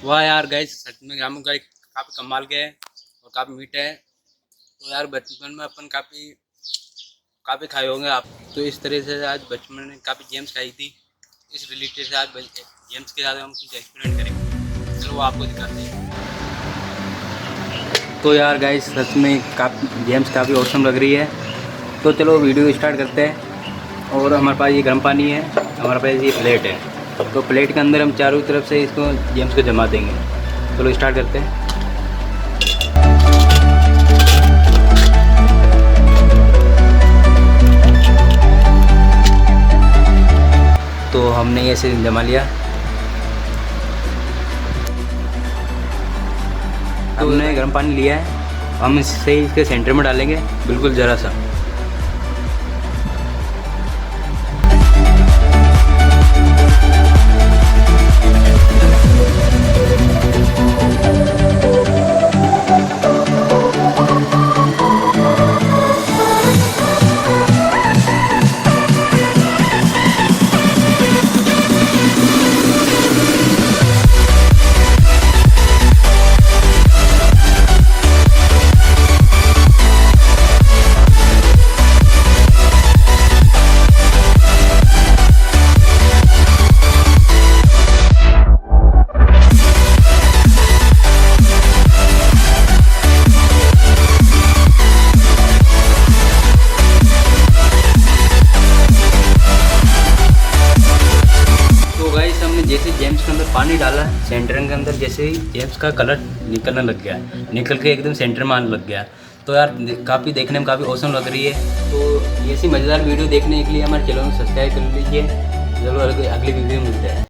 वाह यार गाइस, सच में हम गाइस काफ़ी कमाल के हैं और काफ़ी मीठे हैं। तो यार बचपन में अपन काफ़ी काफ़ी खाए होंगे आप। तो इस तरह से आज बचपन में काफ़ी गेम्स खाई थी। इस रिलेटेड से आज गेम्स के साथ हम कुछ एक्सपेरिमेंट करेंगे। चलो वो आपको दिखाते हैं। तो यार गाइस सच में काफ़ी गेम्स काफ़ी औसम लग रही है। तो चलो वीडियो स्टार्ट करते हैं। और हमारे पास ये गर्म पानी है, हमारे पास ये प्लेट है। तो प्लेट के अंदर हम चारों तरफ से इसको गेम्स को जमा देंगे। चलो स्टार्ट करते हैं। तो हमने ऐसे जमा लिया। हमने गर्म पानी लिया है, हम इससे इसके सेंटर में डालेंगे, बिल्कुल ज़रा सा। जैसे जेम्स के अंदर पानी डाला, सेंटर के अंदर जैसे ही जेम्स का कलर निकलने लग गया, निकल के एकदम सेंटर में आने लग गया। तो यार काफ़ी देखने में काफ़ी औसम लग रही है। तो ऐसी मज़ेदार वीडियो देखने के लिए हमारे चैनल को सब्सक्राइब कर लीजिए। ज़रूर अगली वीडियो मिलता है।